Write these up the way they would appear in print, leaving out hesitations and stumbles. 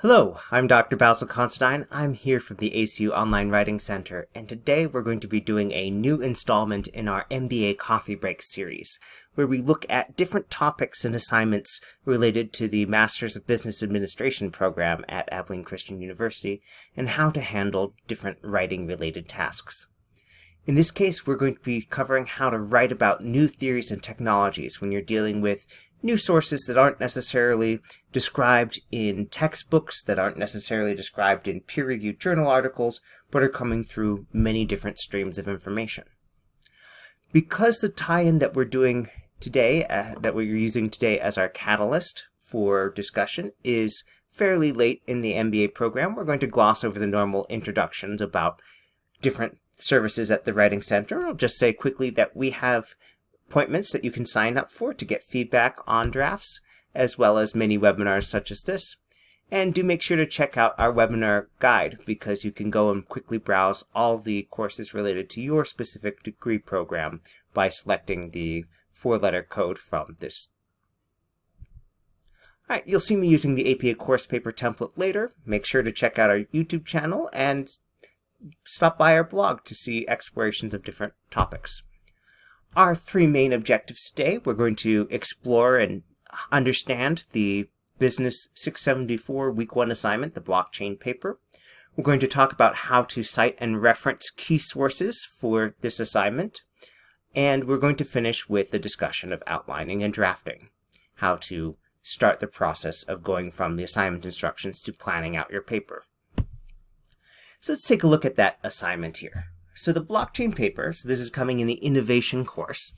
Hello, I'm Dr. Basil Considine. I'm here from the ACU Online Writing Center, and today we're going to be doing a new installment in our MBA Coffee Break series, where we look at different topics and assignments related to the Masters of Business Administration program at Abilene Christian University, and how to handle different writing-related tasks. In this case, we're going to be covering how to write about new theories and technologies when you're dealing with new sources that aren't necessarily described in textbooks, that aren't necessarily described in peer-reviewed journal articles, but are coming through many different streams of information. Because the tie-in that we're doing today, that we're using today as our catalyst for discussion, is fairly late in the MBA program, we're going to gloss over the normal introductions about different services at the Writing Center. I'll just say quickly that we have appointments that you can sign up for to get feedback on drafts, as well as mini webinars such as this. And do make sure to check out our webinar guide, because you can go and quickly browse all the courses related to your specific degree program by selecting the 4-letter code from this. Alright, you'll see me using the APA course paper template later. Make sure to check out our YouTube channel and stop by our blog to see explorations of different topics. Our three main objectives today: we're going to explore and understand the Business 674 Week 1 assignment, the blockchain paper. We're going to talk about how to cite and reference key sources for this assignment. And we're going to finish with the discussion of outlining and drafting, how to start the process of going from the assignment instructions to planning out your paper. So let's take a look at that assignment here. So the blockchain paper, so this is coming in the innovation course,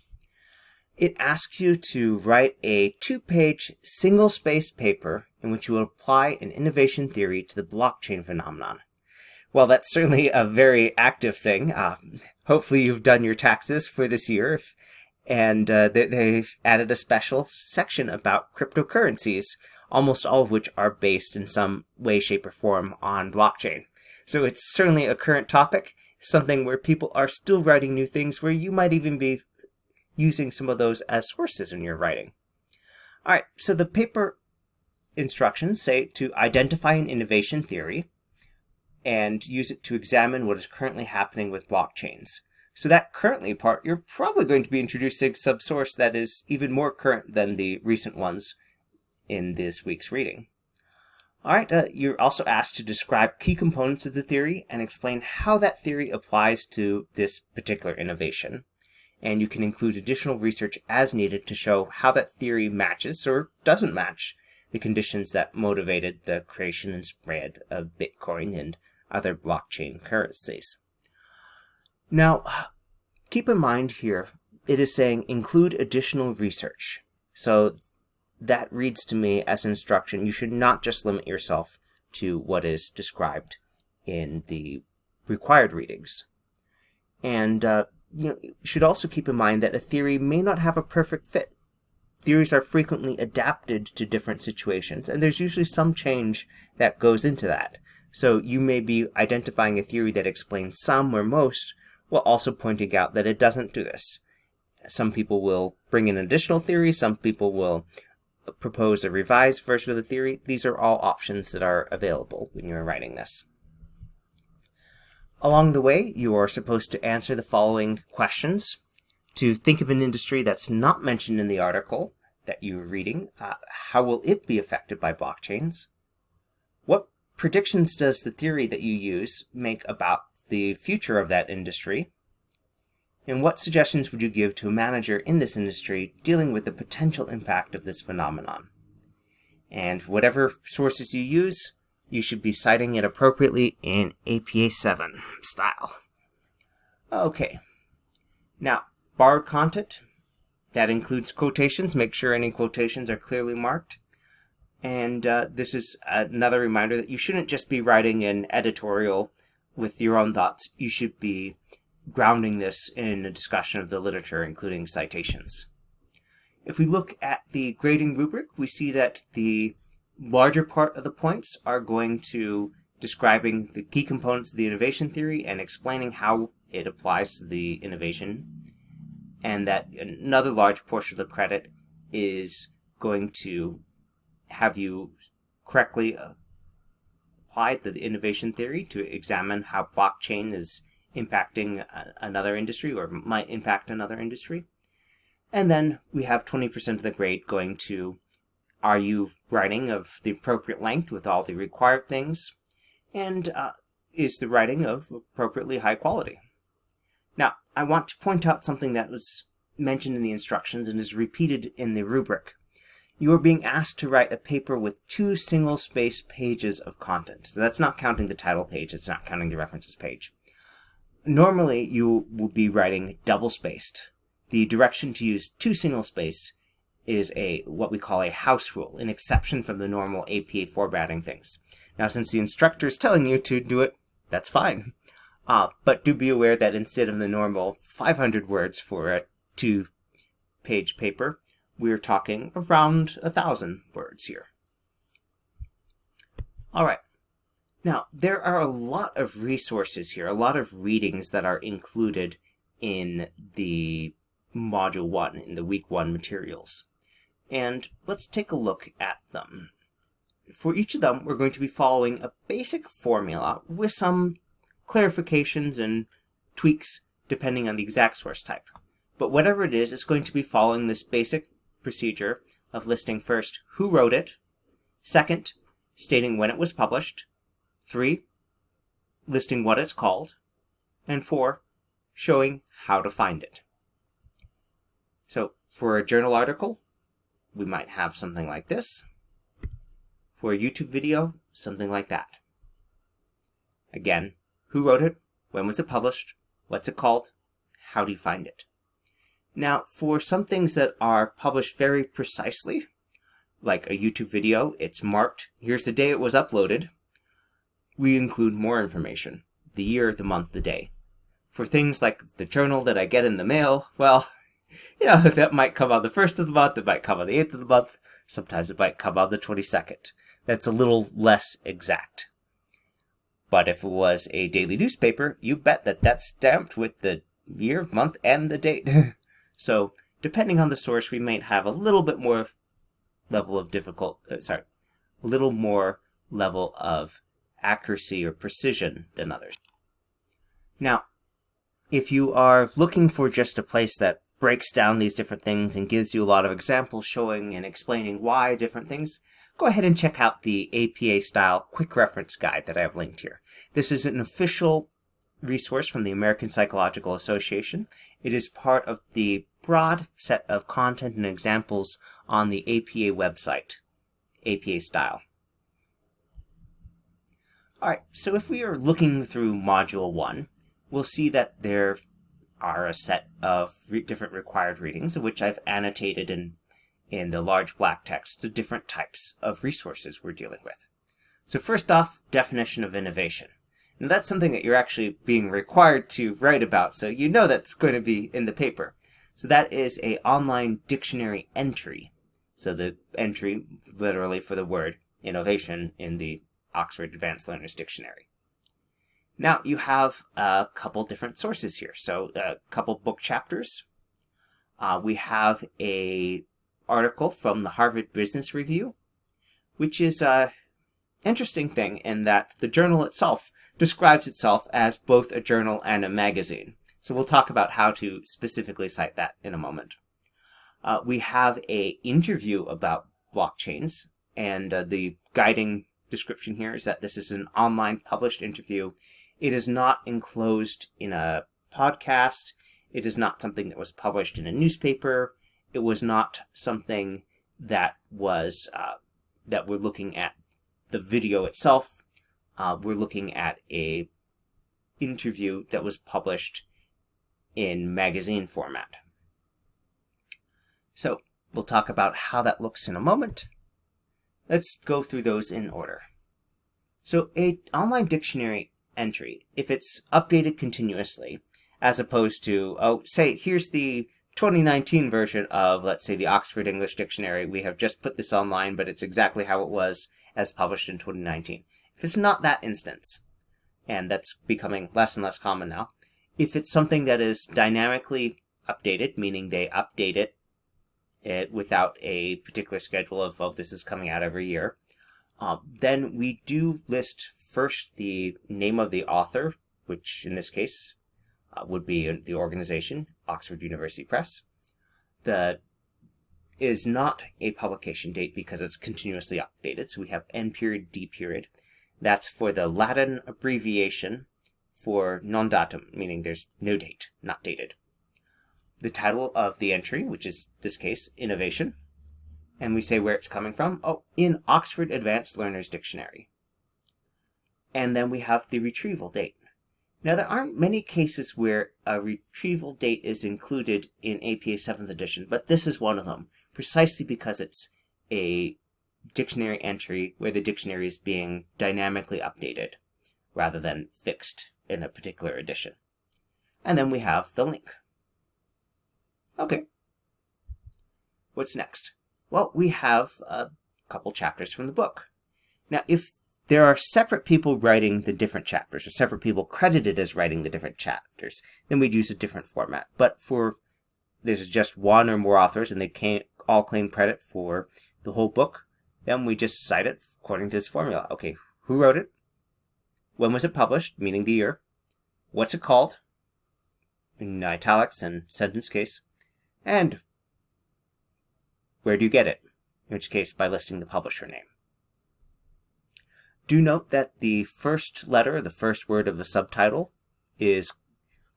it asks you to write a 2-page single-spaced paper in which you will apply an innovation theory to the blockchain phenomenon. Well, that's certainly a very active thing. Hopefully you've done your taxes for this year, and they've added a special section about cryptocurrencies, almost all of which are based in some way, shape, or form on blockchain. So it's certainly a current topic, something where people are still writing new things, where you might even be using some of those as sources in your writing. All right, so the paper instructions say to identify an innovation theory and use it to examine what is currently happening with blockchains. So that currently part, you're probably going to be introducing some source that is even more current than the recent ones in this week's reading. All right, you're also asked to describe key components of the theory and explain how that theory applies to this particular innovation. And you can include additional research as needed to show how that theory matches or doesn't match the conditions that motivated the creation and spread of Bitcoin and other blockchain currencies. Now, keep in mind here, it is saying include additional research. So that reads to me as instruction. You should not just limit yourself to what is described in the required readings. And you should also keep in mind that a theory may not have a perfect fit. Theories are frequently adapted to different situations, and there's usually some change that goes into that. So you may be identifying a theory that explains some or most, while also pointing out that it doesn't do this. Some people will bring in additional theories, some people will propose a revised version of the theory. These are all options that are available when you're writing this. Along the way, you are supposed to answer the following questions: to think of an industry that's not mentioned in the article that you're reading. How will it be affected by blockchains? What predictions does the theory that you use make about the future of that industry? And what suggestions would you give to a manager in this industry dealing with the potential impact of this phenomenon? And whatever sources you use, you should be citing it appropriately in APA 7 style. Okay. Now, borrowed content, that includes quotations. Make sure any quotations are clearly marked. And this is another reminder that you shouldn't just be writing an editorial with your own thoughts. You should be grounding this in a discussion of the literature, including citations. If we look at the grading rubric, we see that the larger part of the points are going to describing the key components of the innovation theory and explaining how it applies to the innovation, and that another large portion of the credit is going to have you correctly applied the innovation theory to examine how blockchain is impacting another industry or might impact another industry. And then we have 20% of the grade going to, are you writing of the appropriate length with all the required things? And is the writing of appropriately high quality? Now, I want to point out something that was mentioned in the instructions and is repeated in the rubric. You are being asked to write a paper with 2 single-spaced pages of content. So that's not counting the title page, it's not counting the references page. Normally, you will be writing double-spaced. The direction to use 2 single-spaced is what we call a house rule, an exception from the normal APA formatting things. Now, since the instructor is telling you to do it, that's fine. But do be aware that instead of the normal 500 words for a 2-page paper, we're talking around 1,000 words here. All right. Now, there are a lot of resources here, a lot of readings that are included in the Module 1, in the Week 1 materials. And let's take a look at them. For each of them, we're going to be following a basic formula with some clarifications and tweaks depending on the exact source type. But whatever it is, it's going to be following this basic procedure of listing first who wrote it, second, stating when it was published, 3, listing what it's called, and 4, showing how to find it. So for a journal article, we might have something like this. For a YouTube video, something like that. Again, who wrote it, when was it published, what's it called, how do you find it? Now, for some things that are published very precisely, like a YouTube video, it's marked, here's the day it was uploaded. We include more information, the year, the month, the day. For things like the journal that I get in the mail, well, that might come on the 1st of the month, it might come on the 8th of the month, sometimes it might come on the 22nd. That's a little less exact. But if it was a daily newspaper, you bet that that's stamped with the year, month, and the date. So, depending on the source, we might have a little bit more level of a little more level of accuracy or precision than others. Now, if you are looking for just a place that breaks down these different things and gives you a lot of examples showing and explaining why different things, go ahead and check out the APA-style quick reference guide that I have linked here. This is an official resource from the American Psychological Association. It is part of the broad set of content and examples on the APA website, APA style. Alright, so if we are looking through Module 1, we'll see that there are a set of different required readings, which I've annotated in the large black text, the different types of resources we're dealing with. So first off, definition of innovation. Now that's something that you're actually being required to write about, so you know that's going to be in the paper. So that is an online dictionary entry. So the entry, literally for the word innovation in the Oxford Advanced Learners Dictionary. Now you have a couple different sources here. So a couple book chapters. We have a article from the Harvard Business Review, which is an interesting thing in that the journal itself describes itself as both a journal and a magazine. So we'll talk about how to specifically cite that in a moment. We have an interview about blockchains, and the guiding description here is that this is an online published interview. It is not enclosed in a podcast. It is not something that was published in a newspaper. It was not something that was that we're looking at the video itself. We're looking at a interview that was published in magazine format. So we'll talk about how that looks in a moment. Let's go through those in order. So an online dictionary entry, if it's updated continuously, as opposed to, say, here's the 2019 version of, let's say, the Oxford English Dictionary. We have just put this online, but it's exactly how it was as published in 2019. If it's not that instance, and that's becoming less and less common now, if it's something that is dynamically updated, meaning they update it without a particular schedule of this is coming out every year, then we do list first the name of the author, which in this case would be the organization, Oxford University Press. The is not a publication date because it's continuously updated. So we have N period, D period. That's for the Latin abbreviation for non datum, meaning there's no date, not dated. The title of the entry, which is this case, Innovation. And we say where it's coming from. Oh, in Oxford Advanced Learners Dictionary. And then we have the retrieval date. Now, there aren't many cases where a retrieval date is included in APA 7th edition, but this is one of them, precisely because it's a dictionary entry where the dictionary is being dynamically updated rather than fixed in a particular edition. And then we have the link. Okay. What's next? Well, we have a couple chapters from the book. Now, if there are separate people writing the different chapters, or separate people credited as writing the different chapters, then we'd use a different format. But for there's just one or more authors and they can't all claim credit for the whole book, then we just cite it according to this formula. Okay, who wrote it? When was it published, meaning the year? What's it called? In italics and sentence case. And where do you get it? In which case, by listing the publisher name. Do note that the first letter, the first word of the subtitle, is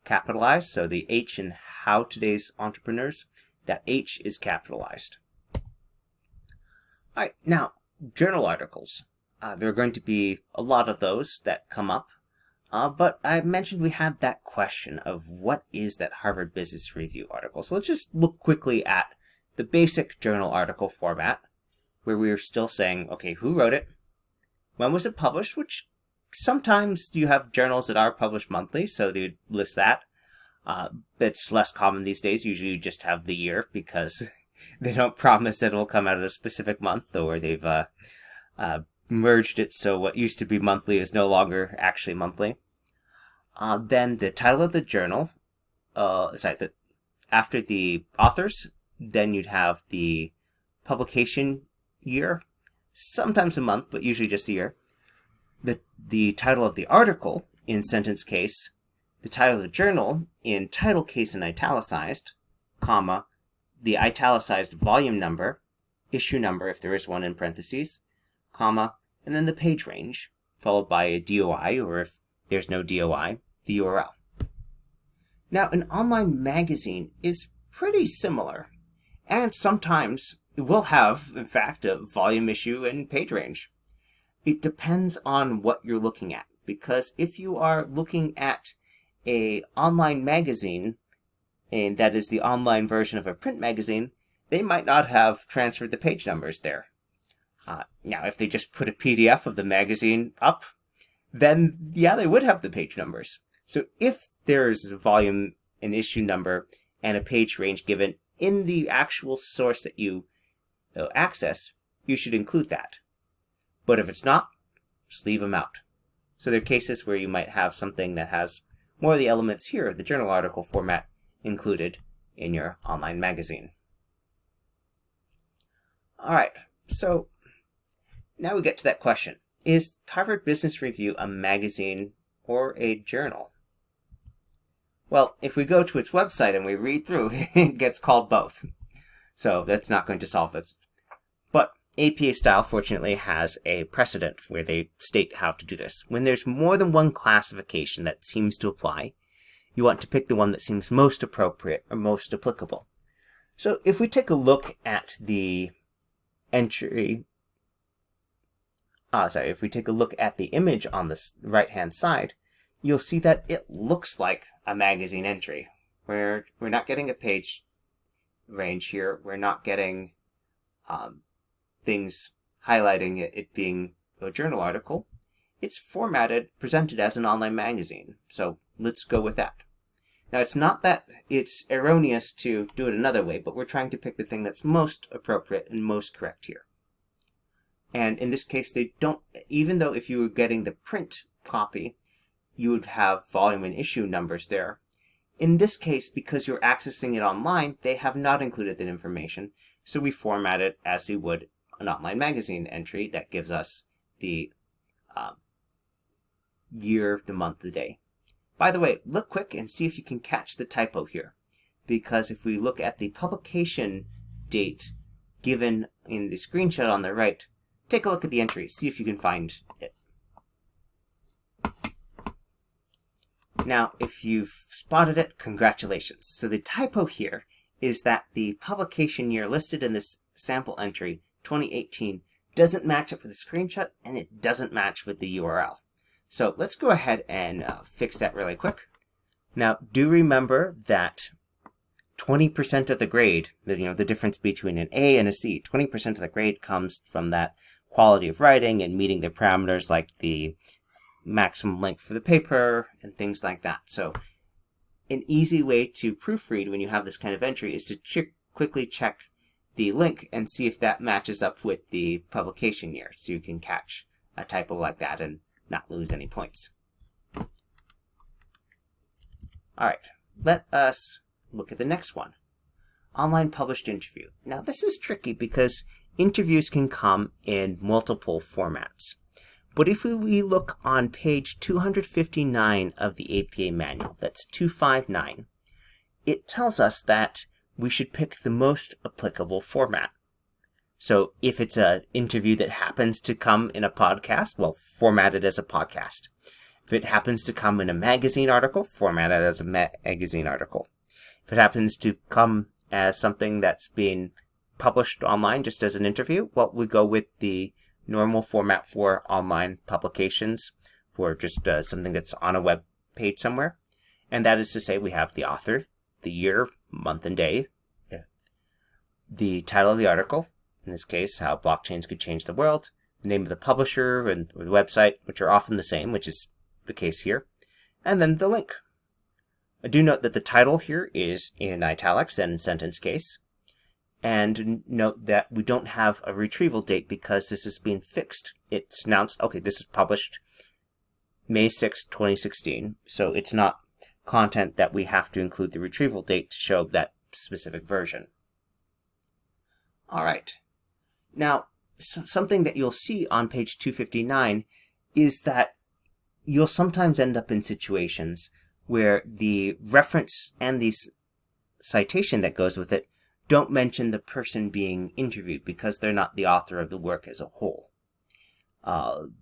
capitalized. So the H in How Today's Entrepreneurs, that H is capitalized. All right, now, journal articles. There are going to be a lot of those that come up. But I mentioned we had that question of what is that Harvard Business Review article. So let's just look quickly at the basic journal article format, where we are still saying, okay, who wrote it? When was it published? Which sometimes you have journals that are published monthly, so they list that. That's less common these days. Usually you just have the year because they don't promise that it'll come out of a specific month, or they've merged it so what used to be monthly is no longer actually monthly. Then the title of the journal, after the authors, then you'd have the publication year, sometimes a month, but usually just a year. The title of the article in sentence case, the title of the journal in title case and italicized, comma, the italicized volume number, issue number if there is one in parentheses, comma, and then the page range, followed by a DOI, or if there's no DOI, the URL. Now, an online magazine is pretty similar, and sometimes it will have, in fact, a volume, issue, and page range. It depends on what you're looking at, because if you are looking at an online magazine, and that is the online version of a print magazine, they might not have transferred the page numbers there. Now, if they just put a PDF of the magazine up, then yeah, they would have the page numbers. So if there's a volume, an issue number, and a page range given in the actual source that you access, you should include that. But if it's not, just leave them out. So there are cases where you might have something that has more of the elements here, the journal article format, included in your online magazine. All right, so now we get to that question. Is Harvard Business Review a magazine or a journal? Well, if we go to its website and we read through, it gets called both. So that's not going to solve this. But APA style, fortunately, has a precedent where they state how to do this. When there's more than one classification that seems to apply, you want to pick the one that seems most appropriate or most applicable. So if we take a look at the entry, if we take a look at the image on the right-hand side, you'll see that it looks like a magazine entry, where we're not getting a page range here. We're not getting things highlighting it being a journal article. It's formatted, presented as an online magazine. So let's go with that. Now, it's not that it's erroneous to do it another way, but we're trying to pick the thing that's most appropriate and most correct here. And in this case, they don't, even though if you were getting the print copy, you would have volume and issue numbers there. In this case, because you're accessing it online, they have not included that information. So we format it as we would an online magazine entry that gives us the year, the month, the day. By the way, look quick and see if you can catch the typo here. Because if we look at the publication date given in the screenshot on the right, take a look at the entry, see if you can find it. Now, if you've spotted it, congratulations. So the typo here is that the publication year listed in this sample entry, 2018, doesn't match up with the screenshot, and it doesn't match with the URL. So let's go ahead and fix that really quick. Now, do remember that 20% of the grade, the difference between an A and a C, 20% of the grade comes from that quality of writing and meeting the parameters like the maximum length for the paper and things like that. So an easy way to proofread when you have this kind of entry is to quickly check the link and see if that matches up with the publication year, so you can catch a typo like that and not lose any points. All right, let us look at the next one. Online published interview. Now this is tricky because interviews can come in multiple formats. But if we look on page 259 of the APA manual, that's 259, it tells us that we should pick the most applicable format. So if it's an interview that happens to come in a podcast, well, format it as a podcast. If it happens to come in a magazine article, format it as a magazine article. If it happens to come as something that's being published online just as an interview, well, we go with the normal format for online publications, for just something that's on a web page somewhere. And that is to say we have the author, the year, month, and day, the title of the article, in this case, How Blockchains Could Change the World, the name of the publisher and or the website, which are often the same, which is the case here, and then the link. I do note that the title here is in italics and in sentence case. And note that we don't have a retrieval date because this is being fixed. It's announced, okay, this is published May 6, 2016. So it's not content that we have to include the retrieval date to show that specific version. All right. Now, something that you'll see on page 259 is that you'll sometimes end up in situations where the reference and the citation that goes with it don't mention the person being interviewed because they're not the author of the work as a whole.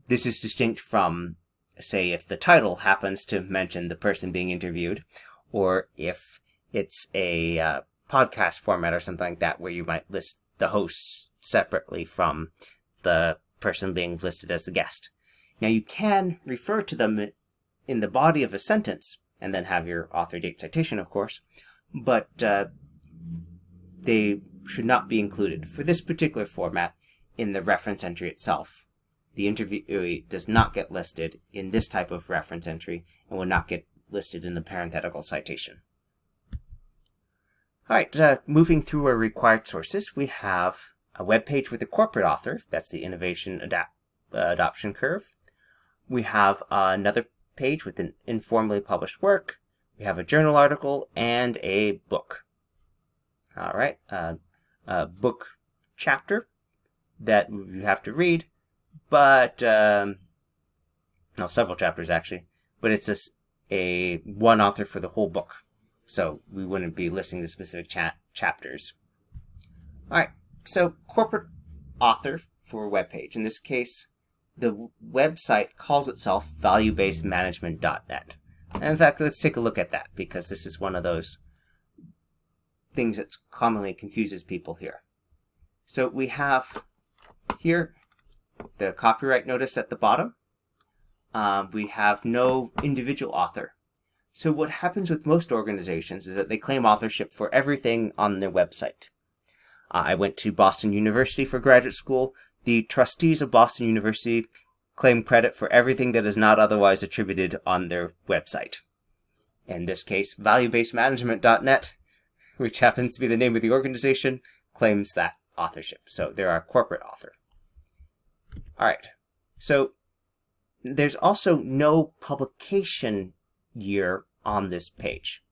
This is distinct from, say, if the title happens to mention the person being interviewed, or if it's a podcast format or something like that where you might list the hosts separately from the person being listed as the guest. Now you can refer to them in the body of a sentence and then have your author date citation, of course, but they should not be included for this particular format in the reference entry itself. The interviewee does not get listed in this type of reference entry and will not get listed in the parenthetical citation. All right, moving through our required sources, we have a web page with a corporate author. That's the innovation adoption curve. We have another page with an informally published work. We have a journal article and a book. All right, a book chapter that you have to read, but, no, several chapters actually, but it's a one author for the whole book. So we wouldn't be listing the specific chapters. All right, so corporate author for a web page. In this case, the website calls itself valuebasedmanagement.net. And in fact, let's take a look at that because this is one of those things that commonly confuses people here. So we have here the copyright notice at the bottom. We have no individual author. So what happens with most organizations is that they claim authorship for everything on their website. I went to Boston University for graduate school. The trustees of Boston University claim credit for everything that is not otherwise attributed on their website. In this case, valuebasedmanagement.net, which happens to be the name of the organization, claims that authorship. So they're our corporate author. All right. So there's also no publication year on this page.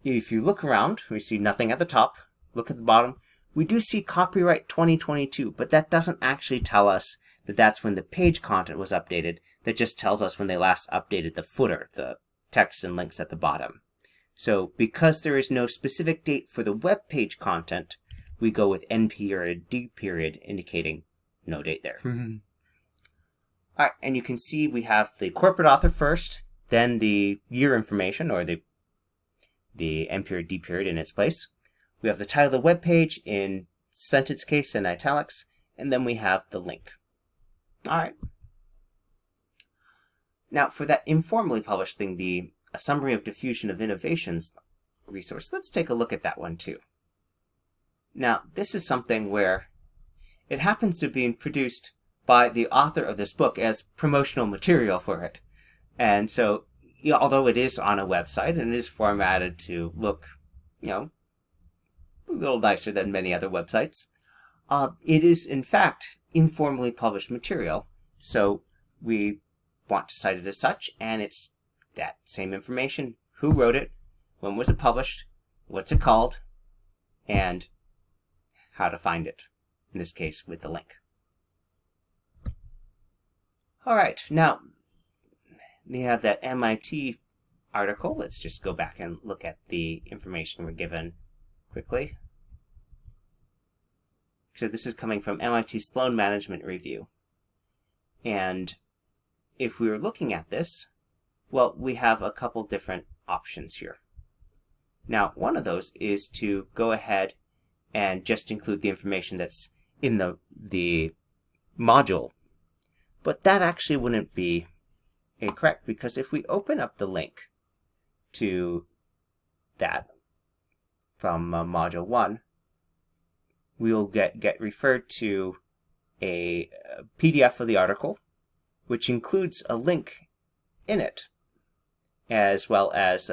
If you look around, we see nothing at the top. Look at the bottom. We do see copyright 2022, but that doesn't actually tell us that that's when the page content was updated. That just tells us when they last updated the footer, the text and links at the bottom. So because there is no specific date for the web page content, we go with N period, D period, indicating no date there. All right, and you can see we have the corporate author first, then the year information, or the N period, D period in its place. We have the title of the web page in sentence case and italics, and then we have the link. All right. Now, for that informally published thing, a summary of diffusion of innovations resource, let's take a look at that one too. Now, this is something where it happens to be produced by the author of this book as promotional material for it. And so, although it is on a website and it is formatted to look, a little nicer than many other websites, it is in fact informally published material. So we want to cite it as such, and it's that same information: who wrote it, when was it published, what's it called, and how to find it, in this case with the link. All right, now we have that MIT article. Let's just go back and look at the information we're given quickly. So this is coming from MIT Sloan Management Review. And if we were looking at this, well, we have a couple different options here. Now, one of those is to go ahead and just include the information that's in the module. But that actually wouldn't be incorrect, because if we open up the link to that from Module 1, we'll get referred to a PDF of the article, which includes a link in it, as well as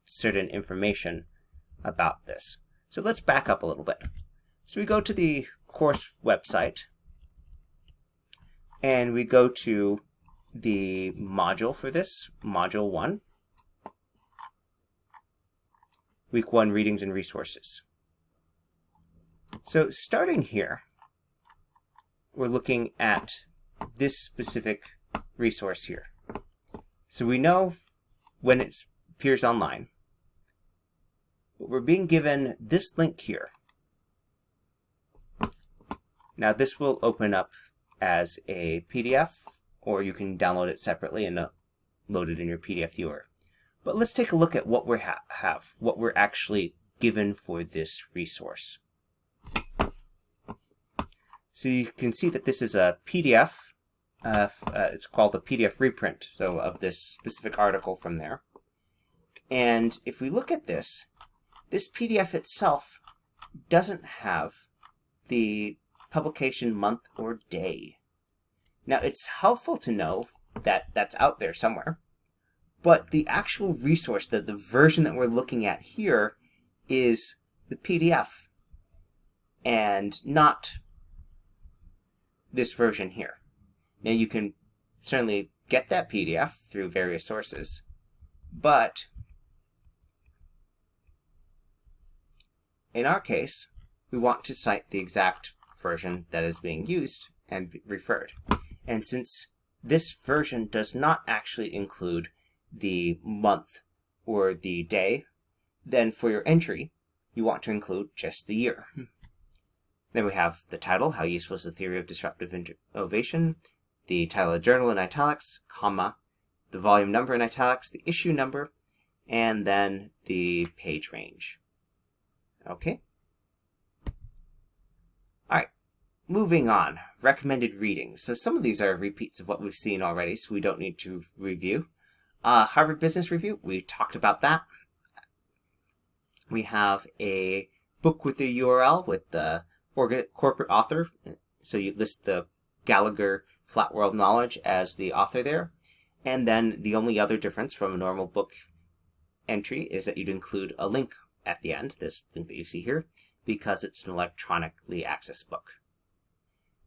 certain information about this. So let's back up a little bit. So we go to the course website, and we go to the module for this, Module 1, Week 1 Readings and Resources. So starting here, we're looking at this specific resource here. So we know when it appears online, but we're being given this link here. Now this will open up as a PDF, or you can download it separately and load it in your PDF viewer. But let's take a look at what we have, what we're actually given for this resource. So you can see that this is a PDF. It's called a PDF reprint, so of this specific article from there. And if we look at this PDF itself doesn't have the publication month or day. Now, it's helpful to know that that's out there somewhere, but the actual resource, the version that we're looking at here, is the PDF and not this version here. Now, you can certainly get that PDF through various sources, but in our case, we want to cite the exact version that is being used and referred. And since this version does not actually include the month or the day, then for your entry, you want to include just the year. Then we have the title, How Useful is the Theory of Disruptive Innovation, the title of the journal in italics, comma, the volume number in italics, the issue number, and then the page range. Okay? All right. Moving on, recommended readings. So some of these are repeats of what we've seen already, so we don't need to review. Harvard Business Review, we talked about that. We have a book with a URL with the corporate author. So you list the Gallagher Flat World Knowledge as the author there. And then the only other difference from a normal book entry is that you'd include a link at the end, this link that you see here, because it's an electronically accessed book.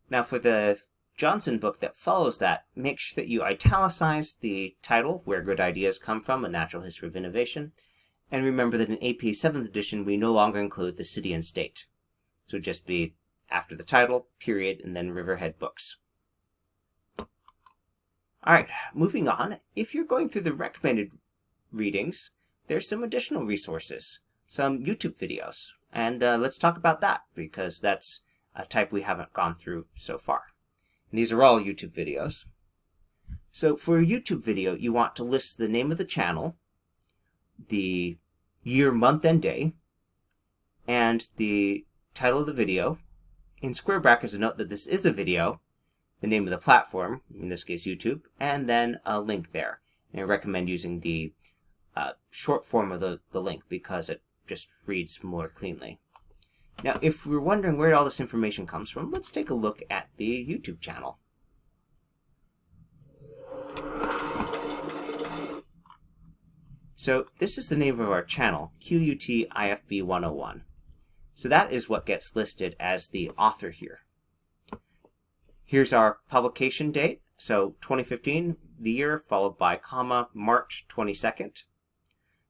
Now for the Johnson book that follows that, make sure that you italicize the title, Where Good Ideas Come From, A Natural History of Innovation. And remember that in APA 7th edition, we no longer include the city and state. So just be after the title, period, and then Riverhead Books. All right, moving on. If you're going through the recommended readings, there's some additional resources, some YouTube videos. And let's talk about that, because that's a type we haven't gone through so far. And these are all YouTube videos. So for a YouTube video, you want to list the name of the channel, the year, month, and day, and the title of the video. In square brackets, a note that this is a video, the name of the platform, in this case YouTube, and then a link there. And I recommend using the short form of the link because it just reads more cleanly. Now, if we're wondering where all this information comes from, let's take a look at the YouTube channel. So this is the name of our channel, QUT-IFB 101. So that is what gets listed as the author here. Here's our publication date, so 2015, the year, followed by comma, March 22nd.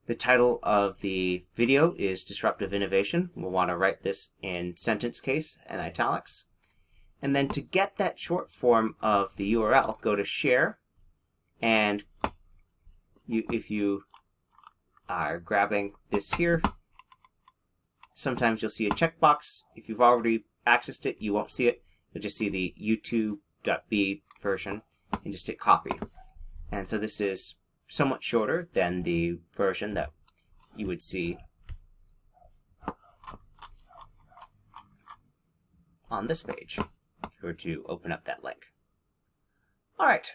The title of the video is Disruptive Innovation. We'll want to write this in sentence case and italics. And then to get that short form of the URL, go to Share, and if you are grabbing this here, sometimes you'll see a checkbox. If you've already accessed it, you won't see it. You'll just see the YouTube.b version and just hit copy. And so this is somewhat shorter than the version that you would see on this page if you were to open up that link. All right.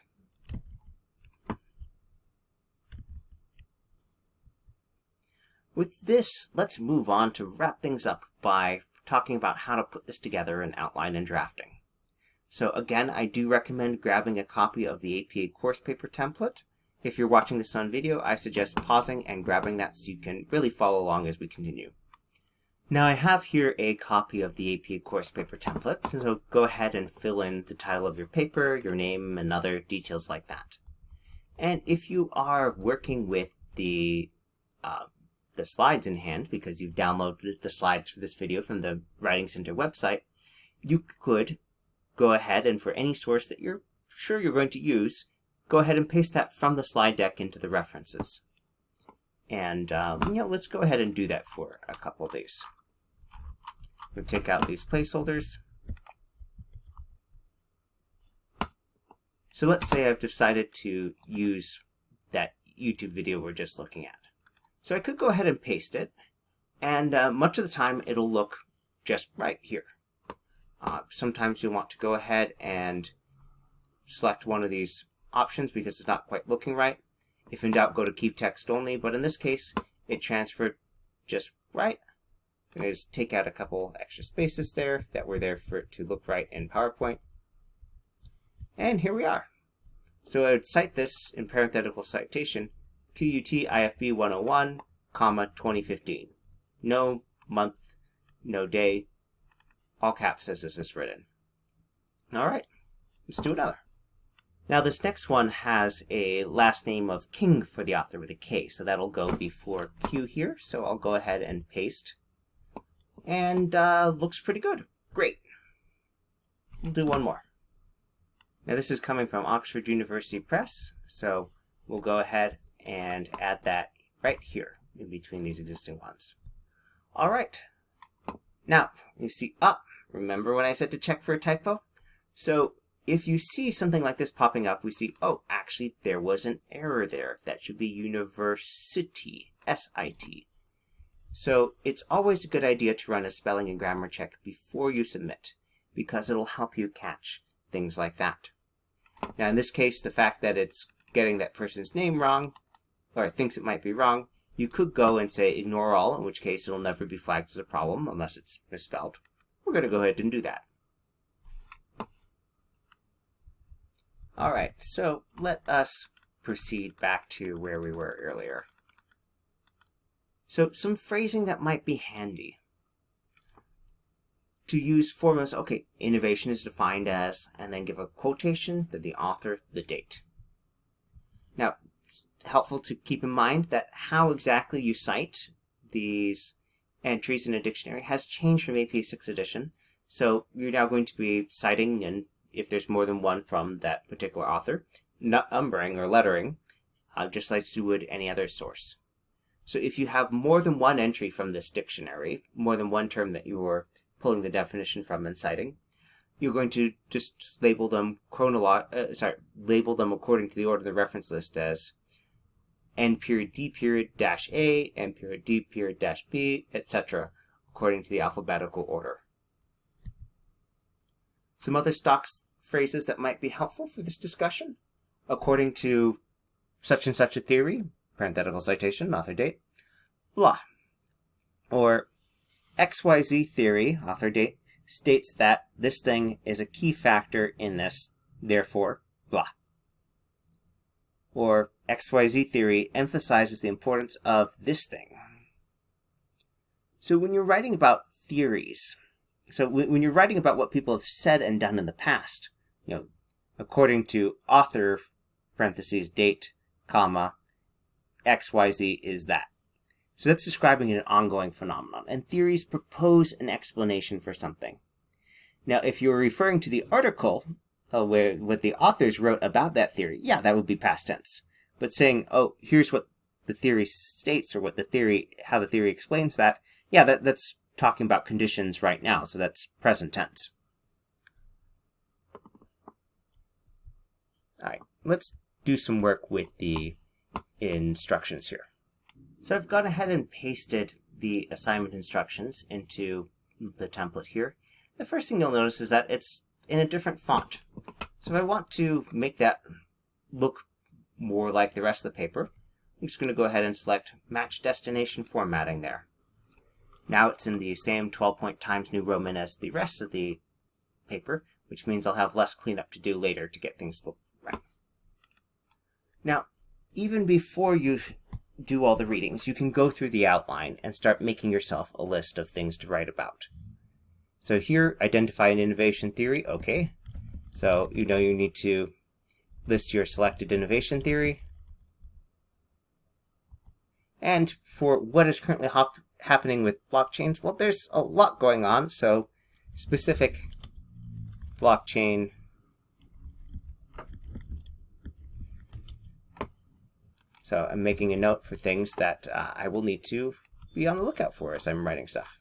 With this, let's move on to wrap things up by talking about how to put this together in outline and drafting. So again, I do recommend grabbing a copy of the APA course paper template. If you're watching this on video, I suggest pausing and grabbing that so you can really follow along as we continue. Now I have here a copy of the APA course paper template, so go ahead and fill in the title of your paper, your name, and other details like that. And if you are working with the slides in hand, because you've downloaded the slides for this video from the Writing Center website, you could go ahead and for any source that you're sure you're going to use, go ahead and paste that from the slide deck into the references. And let's go ahead and do that for a couple of these. We'll take out these placeholders. So let's say I've decided to use that YouTube video we're just looking at. So I could go ahead and paste it, and much of the time it'll look just right here. Sometimes you'll want to go ahead and select one of these options because it's not quite looking right. If in doubt, go to Keep Text Only, but in this case, it transferred just right. I'm going to just take out a couple extra spaces there that were there for it to look right in PowerPoint. And here we are. So I would cite this in parenthetical citation, QUT-IFB 101, comma, 2015. No month, no day, all caps as this is written. All right, let's do another. Now this next one has a last name of King for the author with a K, so that'll go before Q here. So I'll go ahead and paste. And looks pretty good. Great. We'll do one more. Now this is coming from Oxford University Press, so we'll go ahead and add that right here in between these existing ones. All right. Now, you see, remember when I said to check for a typo? So if you see something like this popping up, we see, oh, actually there was an error there. That should be university, S-I-T. So it's always a good idea to run a spelling and grammar check before you submit, because it'll help you catch things like that. Now in this case, the fact that it's getting that person's name wrong, or thinks it might be wrong, you could go and say ignore all, in which case it'll never be flagged as a problem unless it's misspelled. We're going to go ahead and do that. Alright, so let us proceed back to where we were earlier. So some phrasing that might be handy. To use formulas, okay, innovation is defined as, and then give a quotation, then the author, the date. Now, helpful to keep in mind that how exactly you cite these entries in a dictionary has changed from APA 6th edition. So you're now going to be citing, and if there's more than one from that particular author, numbering or lettering, just like you would any other source. So if you have more than one entry from this dictionary, more than one term that you are pulling the definition from and citing, you're going to just label them label them according to the order of the reference list as N period D period dash A, N period D period dash B, etc., according to the alphabetical order. Some other stock phrases that might be helpful for this discussion: according to such and such a theory, parenthetical citation, author date, blah. Or XYZ theory, author date, states that this thing is a key factor in this, therefore, blah. Or XYZ theory emphasizes the importance of this thing. So when you're writing about theories, when you're writing about what people have said and done in the past, according to author, parentheses, date, comma, XYZ is that. So that's describing an ongoing phenomenon, and theories propose an explanation for something. Now, if you're referring to the article where what the authors wrote about that theory, yeah, that would be past tense. But saying, oh, here's what the theory states, or how the theory explains that, yeah, that's talking about conditions right now, so that's present tense. All right, let's do some work with the instructions here. So I've gone ahead and pasted the assignment instructions into the template here. The first thing you'll notice is that it's in a different font. So if I want to make that look more like the rest of the paper, I'm just going to go ahead and select Match Destination Formatting there. Now it's in the same 12-point Times New Roman as the rest of the paper, which means I'll have less cleanup to do later to get things to look right. Now, even before you do all the readings, you can go through the outline and start making yourself a list of things to write about. So here, identify an innovation theory, okay. So you need to list your selected innovation theory. And for what is currently happening with blockchains, well, there's a lot going on, so specific blockchain So I'm making a note for things that I will need to be on the lookout for as I'm writing stuff.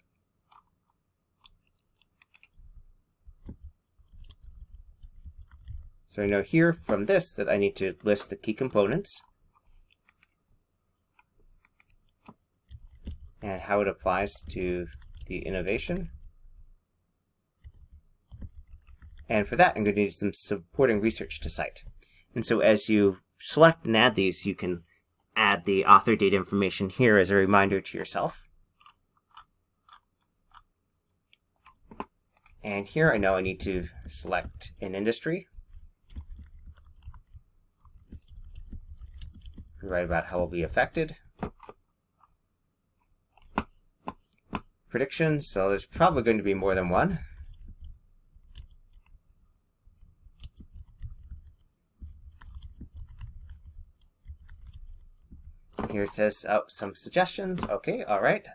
So I know here from this that I need to list the key components and how it applies to the innovation. And for that, I'm going to need some supporting research to cite. And so as you select and add these, you can add the author date information here as a reminder to yourself. And here I know I need to select an industry. Write about how it will be affected. Predictions, so there's probably going to be more than one. Here it says, oh, some suggestions. Okay, all right.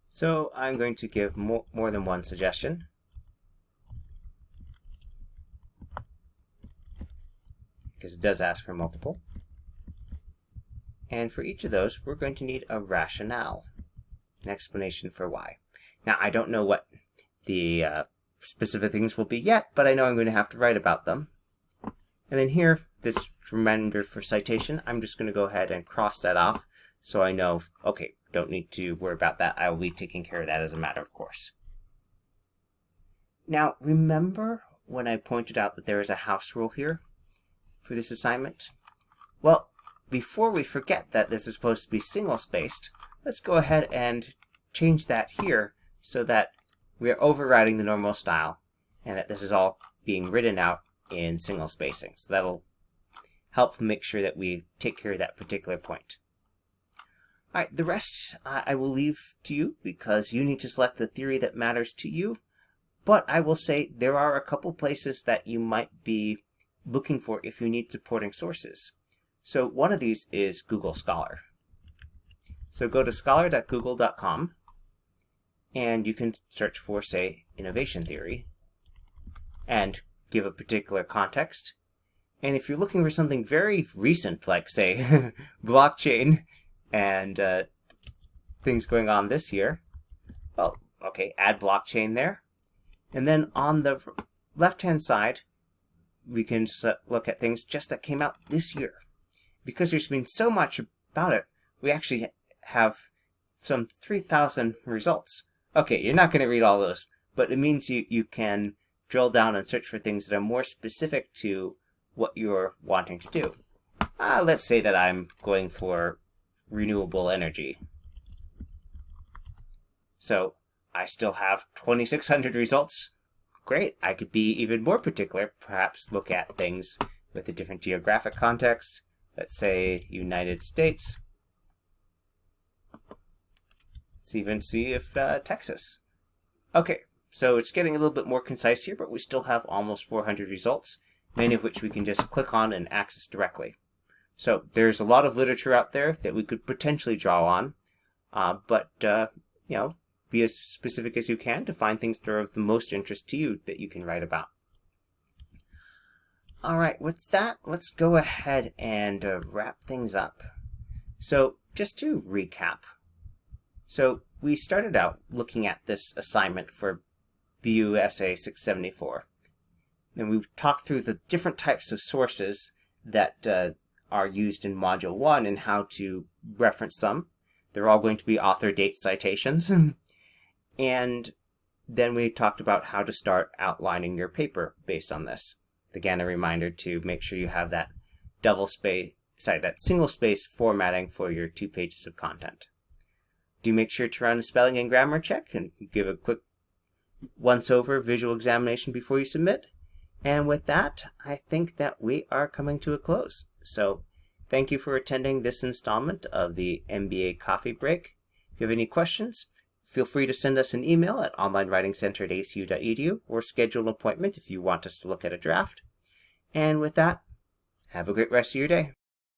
So I'm going to give more than one suggestion. Because it does ask for multiple. And for each of those, we're going to need a rationale, an explanation for why. Now, I don't know what the specific things will be yet, but I know I'm going to have to write about them. And then here, this reminder for citation, I'm just going to go ahead and cross that off so I know, okay, don't need to worry about that. I will be taking care of that as a matter of course. Now, remember when I pointed out that there is a house rule here for this assignment? Well, before we forget that this is supposed to be single-spaced, let's go ahead and change that here so that we are overriding the normal style and that this is all being written out in single spacing. So that'll help make sure that we take care of that particular point. All right, the rest I will leave to you because you need to select the theory that matters to you. But I will say there are a couple places that you might be looking for if you need supporting sources. So one of these is Google Scholar. So go to scholar.google.com and you can search for, say, innovation theory, and give a particular context. And if you're looking for something very recent, like, say, blockchain and things going on this year, well, okay, add blockchain there. And then on the left-hand side, we can look at things just that came out this year. Because there's been so much about it, we actually have some 3,000 results. Okay, you're not going to read all those, but it means you can drill down and search for things that are more specific to what you're wanting to do. Let's say that I'm going for renewable energy. So I still have 2,600 results. Great, I could be even more particular, perhaps look at things with a different geographic context. Let's say United States. Let's even see if Texas. Okay, so it's getting a little bit more concise here, but we still have almost 400 results, many of which we can just click on and access directly. So there's a lot of literature out there that we could potentially draw on, but you know, be as specific as you can to find things that are of the most interest to you that you can write about. All right, with that, let's go ahead and wrap things up. So just to recap, so we started out looking at this assignment for BUSA 674. And we've talked through the different types of sources that are used in Module 1 and how to reference them. They're all going to be author date citations. And then we talked about how to start outlining your paper based on this. Again, a reminder to make sure you have that that single space formatting for your 2 pages of content. Do make sure to run a spelling and grammar check and give a quick once-over visual examination before you submit. And with that, I think that we are coming to a close. So thank you for attending this installment of the MBA Coffee Break. If you have any questions, feel free to send us an email at onlinewritingcenter@acu.edu or schedule an appointment if you want us to look at a draft. And with that, have a great rest of your day.